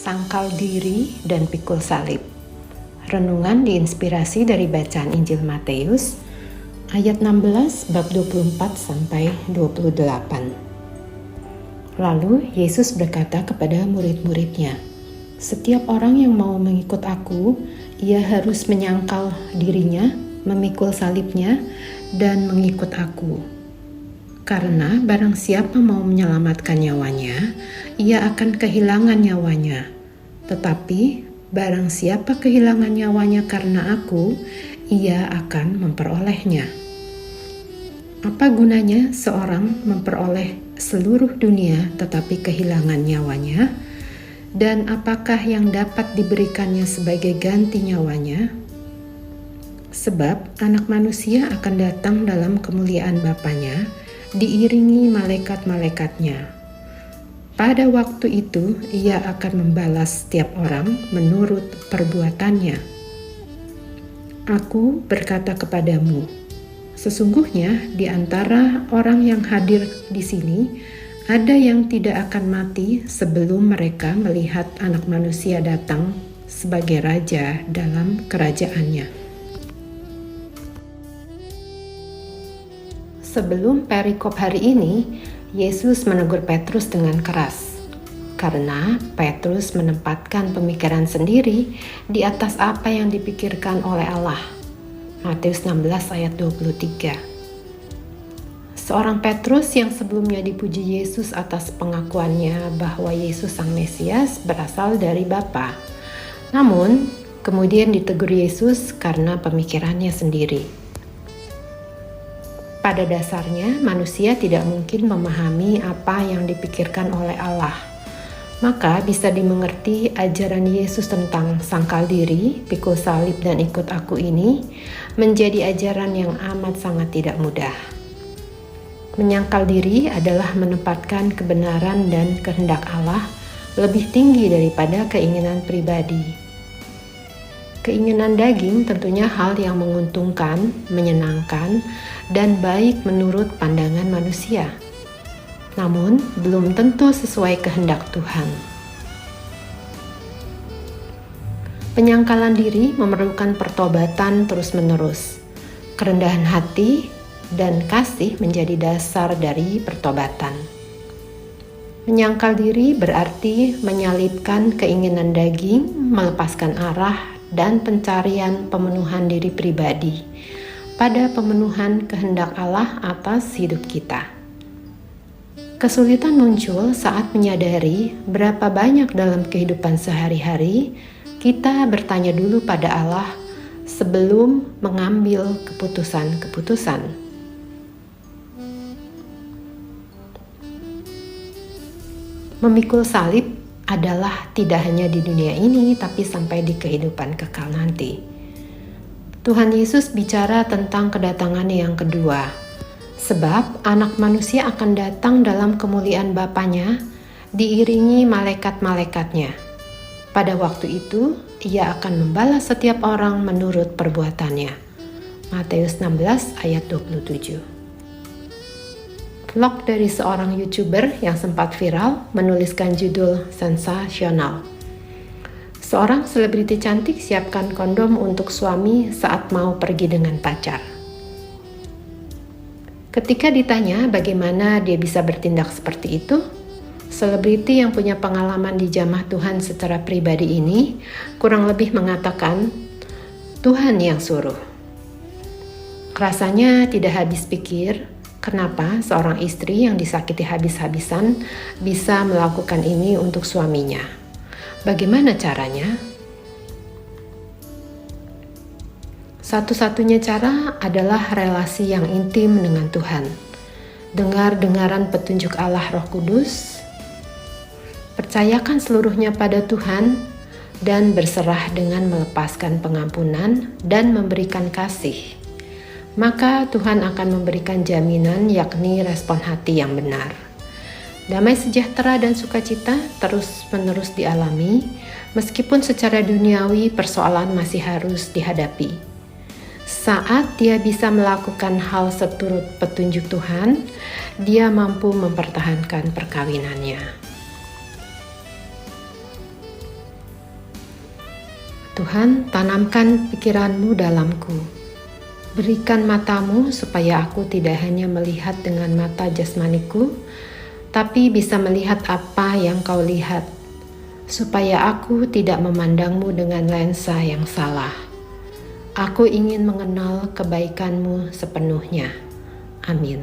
Sangkal diri dan pikul salib. Renungan diinspirasi dari bacaan Injil Matius ayat 16 bab 24 sampai 28. Lalu Yesus berkata kepada murid-muridnya, "Setiap orang yang mau mengikut aku, ia harus menyangkal dirinya, memikul salibnya, dan mengikut aku. Karena barang siapa mau menyelamatkan nyawanya, ia akan kehilangan nyawanya. Tetapi barang siapa kehilangan nyawanya karena aku, ia akan memperolehnya. Apa gunanya seorang memperoleh seluruh dunia tetapi kehilangan nyawanya? Dan apakah yang dapat diberikannya sebagai ganti nyawanya? Sebab anak manusia akan datang dalam kemuliaan Bapanya, diiringi malaikat-malaikatnya. Pada waktu itu ia akan membalas setiap orang menurut perbuatannya. Aku berkata kepadamu, sesungguhnya di antara orang yang hadir di sini ada yang tidak akan mati sebelum mereka melihat Anak Manusia datang sebagai Raja dalam kerajaannya." Sebelum perikop hari ini, Yesus menegur Petrus dengan keras, karena Petrus menempatkan pemikiran sendiri di atas apa yang dipikirkan oleh Allah. Matius 16 ayat 23. Seorang Petrus yang sebelumnya dipuji Yesus atas pengakuannya bahwa Yesus Sang Mesias berasal dari Bapa. Namun, kemudian ditegur Yesus karena pemikirannya sendiri. Pada dasarnya, manusia tidak mungkin memahami apa yang dipikirkan oleh Allah. Maka bisa dimengerti ajaran Yesus tentang sangkal diri, pikul salib, dan ikut aku ini menjadi ajaran yang amat sangat tidak mudah. Menyangkal diri adalah menempatkan kebenaran dan kehendak Allah lebih tinggi daripada keinginan pribadi. Keinginan daging tentunya hal yang menguntungkan, menyenangkan, dan baik menurut pandangan manusia. Namun, belum tentu sesuai kehendak Tuhan. Penyangkalan diri memerlukan pertobatan terus-menerus. Kerendahan hati dan kasih menjadi dasar dari pertobatan. Menyangkal diri berarti menyalipkan keinginan daging, melepaskan arah, dan pencarian pemenuhan diri pribadi pada pemenuhan kehendak Allah atas hidup kita. Kesulitan muncul saat menyadari berapa banyak dalam kehidupan sehari-hari kita bertanya dulu pada Allah sebelum mengambil keputusan-keputusan. Memikul salib adalah tidak hanya di dunia ini, tapi sampai di kehidupan kekal nanti. Tuhan Yesus bicara tentang kedatangannya yang kedua, sebab Anak Manusia akan datang dalam kemuliaan Bapanya, diiringi malaikat-malaikatnya. Pada waktu itu, ia akan membalas setiap orang menurut perbuatannya. Matius 16 ayat 27. Vlog dari seorang YouTuber yang sempat viral menuliskan judul sensasional. Seorang selebriti cantik siapkan kondom untuk suami saat mau pergi dengan pacar. Ketika ditanya bagaimana dia bisa bertindak seperti itu, selebriti yang punya pengalaman di jamah Tuhan secara pribadi ini kurang lebih mengatakan, Tuhan yang suruh. Rasanya tidak habis pikir, kenapa seorang istri yang disakiti habis-habisan bisa melakukan ini untuk suaminya? Bagaimana caranya? Satu-satunya cara adalah relasi yang intim dengan Tuhan. Dengar-dengaran petunjuk Allah Roh Kudus, percayakan seluruhnya pada Tuhan, dan berserah dengan melepaskan pengampunan dan memberikan kasih. Maka Tuhan akan memberikan jaminan, yakni respon hati yang benar. Damai sejahtera dan sukacita terus-menerus dialami, meskipun secara duniawi persoalan masih harus dihadapi. Saat dia bisa melakukan hal seturut petunjuk Tuhan, dia mampu mempertahankan perkawinannya. Tuhan, tanamkan pikiran-Mu dalamku. Berikan matamu supaya aku tidak hanya melihat dengan mata jasmaniku, tapi bisa melihat apa yang Kau lihat, supaya aku tidak memandangmu dengan lensa yang salah. Aku ingin mengenal kebaikan-Mu sepenuhnya. Amin.